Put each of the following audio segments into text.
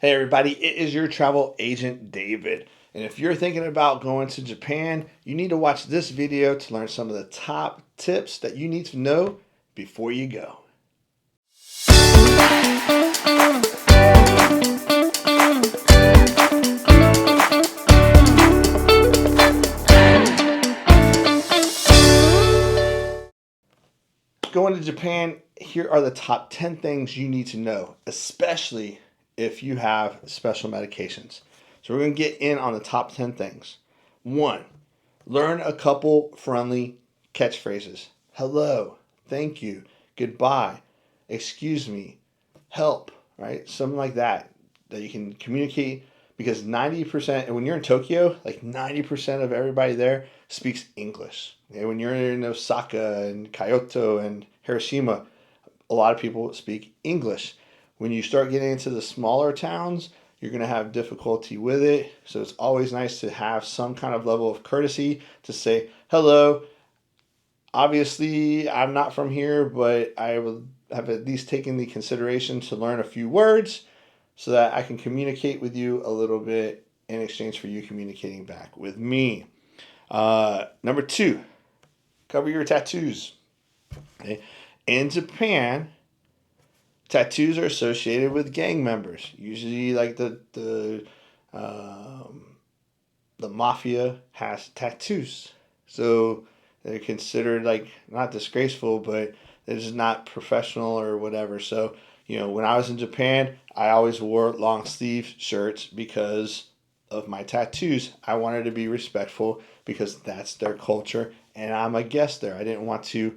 Hey everybody, it is your travel agent David. And if you're thinking about going to Japan, you need to watch this video to learn some of the top tips that you need to know before you go. Going to Japan, here are the top 10 things you need to know, especially if you have special medications. So we're going to get in on the top 10 things. 1. Learn a couple friendly catchphrases. Hello, thank you, goodbye, excuse me, help, right? Something like that you can communicate, because 90%, and when you're in Tokyo, like 90% of everybody there speaks English. Okay? When you're in Osaka and Kyoto and Hiroshima, a lot of people speak English. When you start getting into the smaller towns, you're going to have difficulty with it. So it's always nice to have some kind of level of courtesy to say, hello. Obviously, I'm not from here, but I will have at least taken the consideration to learn a few words so that I can communicate with you a little bit in exchange for you communicating back with me. Number 2, cover your tattoos. Okay? In Japan, tattoos are associated with gang members. Usually, like the mafia has tattoos, so they're considered like not disgraceful, but it's just not professional or whatever. So when I was in Japan, I always wore long sleeve shirts because of my tattoos. I wanted to be respectful because that's their culture, and I'm a guest there. I didn't want to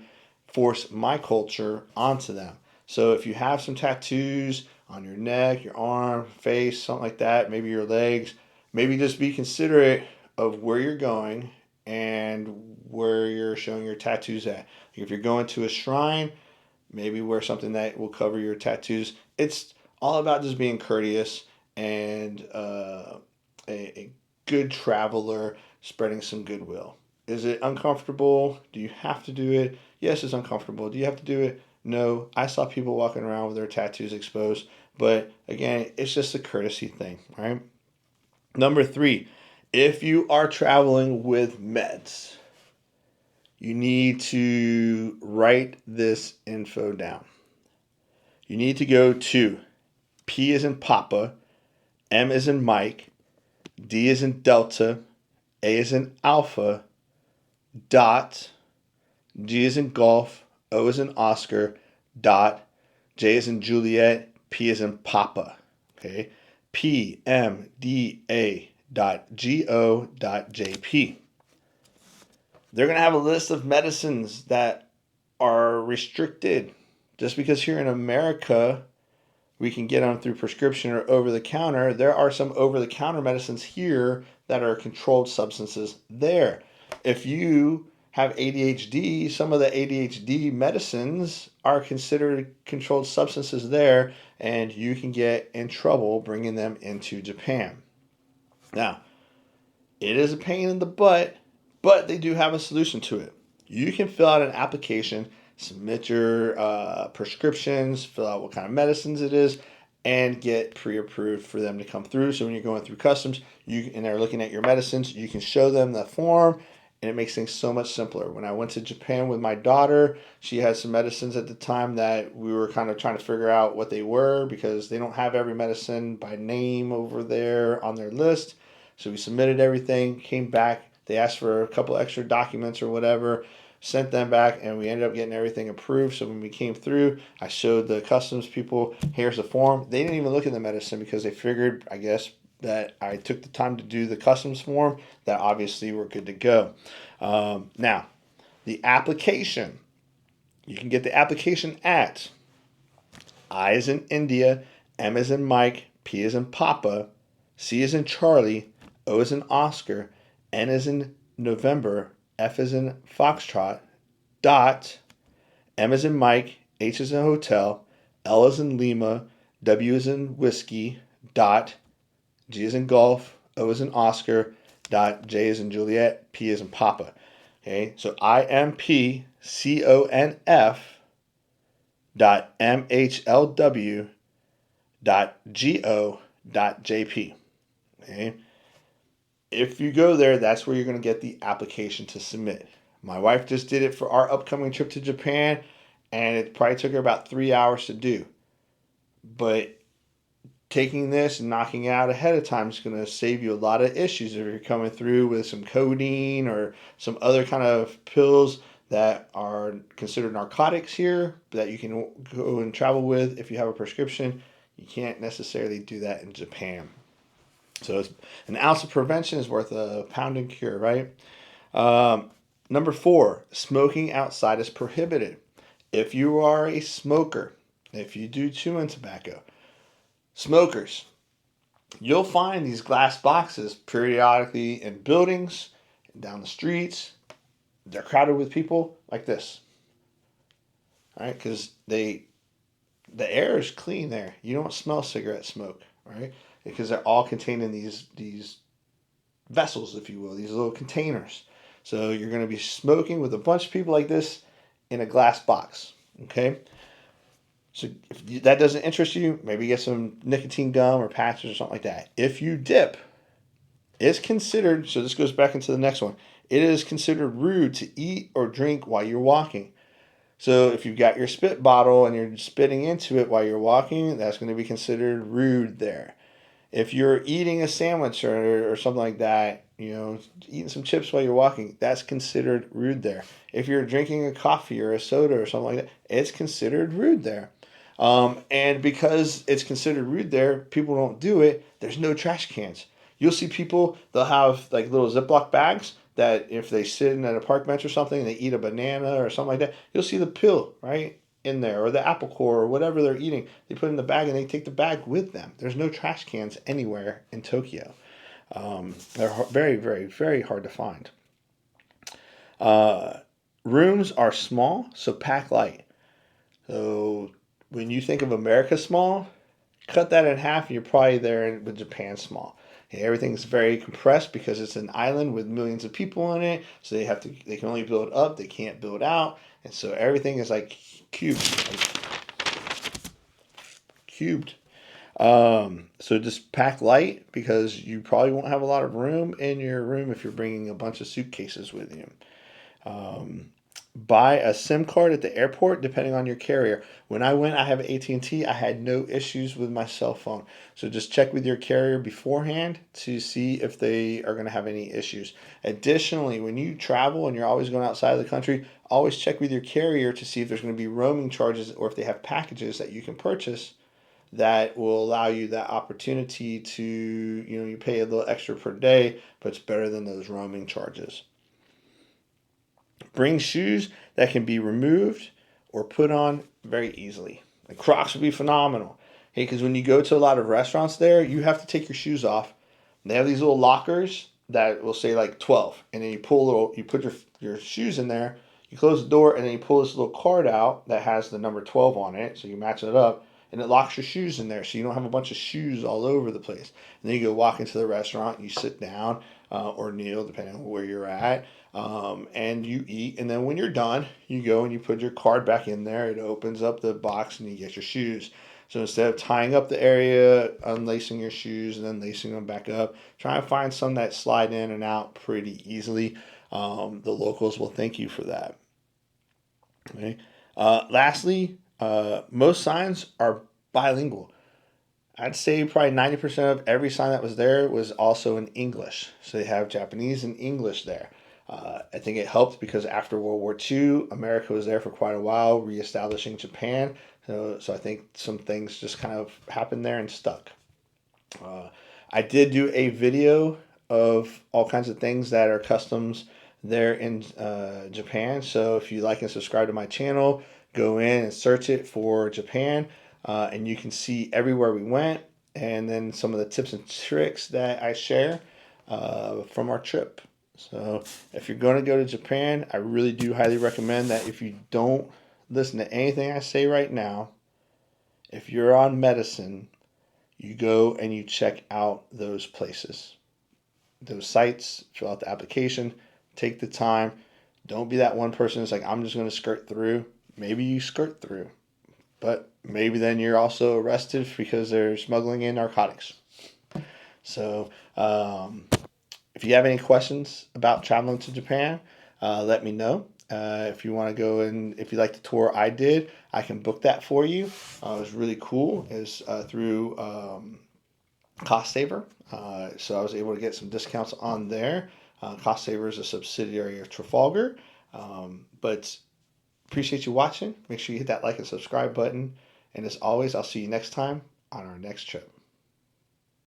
force my culture onto them. So if you have some tattoos on your neck, your arm, face, something like that, maybe your legs, maybe just be considerate of where you're going and where you're showing your tattoos at. If you're going to a shrine, maybe wear something that will cover your tattoos. It's all about just being courteous and a good traveler, spreading some goodwill. Is it uncomfortable? Do you have to do it? Yes, it's uncomfortable. Do you have to do it? No. I saw people walking around with their tattoos exposed, but again, it's just a courtesy thing, right? Number 3, if you are traveling with meds, you need to write this info down. You need to go to P as in Papa, M as in Mike, D as in Delta, A as in Alpha, dot, G as in Golf, O as in Oscar, dot, J as in Juliet, P as in Papa. Okay, PMDA.go.jp. They're going to have a list of medicines that are restricted. Just because here in America we can get them through prescription or over the counter, there are some over the counter medicines here that are controlled substances there. If you have ADHD, some of the ADHD medicines are considered controlled substances there, and you can get in trouble bringing them into Japan. Now, it is a pain in the butt, but they do have a solution to it. You can fill out an application, submit your prescriptions, fill out what kind of medicines it is, and get pre-approved for them to come through. So when you're going through customs, and they're looking at your medicines, you can show them the form, and it makes things so much simpler. When I went to Japan with my daughter, she had some medicines at the time that we were kind of trying to figure out what they were, because they don't have every medicine by name over there on their list. So we submitted everything, came back. They asked for a couple extra documents or whatever, sent them back, and we ended up getting everything approved. So when we came through, I showed the customs people, here's the form. They didn't even look at the medicine because they figured, I guess, that I took the time to do the customs form, that obviously we're good to go. Now, the application. You can get the application at I as in India, M as in Mike, P as in Papa, C as in Charlie, O as in Oscar, N as in November, F as in Foxtrot, dot, M as in Mike, H as in Hotel, L as in Lima, W as in Whiskey, dot, G as in Golf, O as in Oscar, dot, J as in Juliet, P as in Papa. Okay, so IMPCONF dot MHLW dot .jp. Okay? If you go there, that's where you're going to get the application to submit. My wife just did it for our upcoming trip to Japan, and it probably took her about 3 hours to do. But taking this and knocking it out ahead of time is going to save you a lot of issues if you're coming through with some codeine or some other kind of pills that are considered narcotics here that you can go and travel with if you have a prescription. You can't necessarily do that in Japan. So it's, an ounce of prevention is worth a pound in cure, right? Number 4, smoking outside is prohibited. If you are a smoker, if you do chew on tobacco, smokers, you'll find these glass boxes periodically in buildings, down the streets. They're crowded with people like this, right? Because the air is clean there. You don't smell cigarette smoke, right? Because they're all contained in these vessels, if you will, these little containers. So you're going to be smoking with a bunch of people like this in a glass box, okay? So if that doesn't interest you, maybe get some nicotine gum or patches or something like that. If you dip, it's considered, so this goes back into the next one, it is considered rude to eat or drink while you're walking. So if you've got your spit bottle and you're spitting into it while you're walking, that's going to be considered rude there. If you're eating a sandwich or something like that, eating some chips while you're walking, that's considered rude there. If you're drinking a coffee or a soda or something like that, it's considered rude there. And because it's considered rude there, people don't do it. There's no trash cans. You'll see people, they'll have like little Ziploc bags that if they sit in at a park bench or something and they eat a banana or something like that, you'll see the pill, right, in there, or the apple core or whatever they're eating. They put it in the bag and they take the bag with them. There's no trash cans anywhere in Tokyo. They're very, very, very hard to find. Rooms are small, so pack light. So when you think of America small, cut that in half and you're probably there with Japan small. Everything's very compressed because it's an island with millions of people in it. So they can only build up, they can't build out. And so everything is like cubed. So just pack light because you probably won't have a lot of room in your room if you're bringing a bunch of suitcases with you. Buy a SIM card at the airport depending on your carrier. When I went, I have AT&T. I had no issues with my cell phone. So just check with your carrier beforehand to see if they are going to have any issues. Additionally, when you travel and you're always going outside of the country, always check with your carrier to see if there's going to be roaming charges or if they have packages that you can purchase that will allow you that opportunity to, you pay a little extra per day, but it's better than those roaming charges. Bring shoes that can be removed or put on very easily. Like Crocs would be phenomenal. Hey, because when you go to a lot of restaurants there, you have to take your shoes off. They have these little lockers that will say like 12, and then you put your shoes in there. You close the door, and then you pull this little card out that has the number 12 on it, so you match it up, and it locks your shoes in there, so you don't have a bunch of shoes all over the place. And then you go walk into the restaurant, and you sit down or kneel, depending on where you're at. And you eat, and then when you're done, you go and you put your card back in there. It opens up the box, and you get your shoes. So instead of tying up the area, unlacing your shoes, and then lacing them back up, try and find some that slide in and out pretty easily. The locals will thank you for that. Okay. Lastly, most signs are bilingual. I'd say probably 90% of every sign that was there was also in English. So they have Japanese and English there. I think it helped because after World War II, America was there for quite a while, reestablishing Japan. So I think some things just kind of happened there and stuck. I did do a video of all kinds of things that are customs there in Japan. So if you like and subscribe to my channel, go in and search it for Japan, and you can see everywhere we went and then some of the tips and tricks that I share from our trip. So if you're going to go to Japan, I really do highly recommend that if you don't listen to anything I say right now, if you're on medicine, you go and you check out those places, those sites, fill out the application, take the time. Don't be that one person that's like, I'm just going to skirt through. Maybe you skirt through, but maybe then you're also arrested because they're smuggling in narcotics. So, if you have any questions about traveling to Japan, let me know. If you want to go and if you like the tour I did, I can book that for you. It was really cool. It's through Cost Saver. So I was able to get some discounts on there. Cost Saver is a subsidiary of Trafalgar. But appreciate you watching. Make sure you hit that like and subscribe button. And as always, I'll see you next time on our next trip.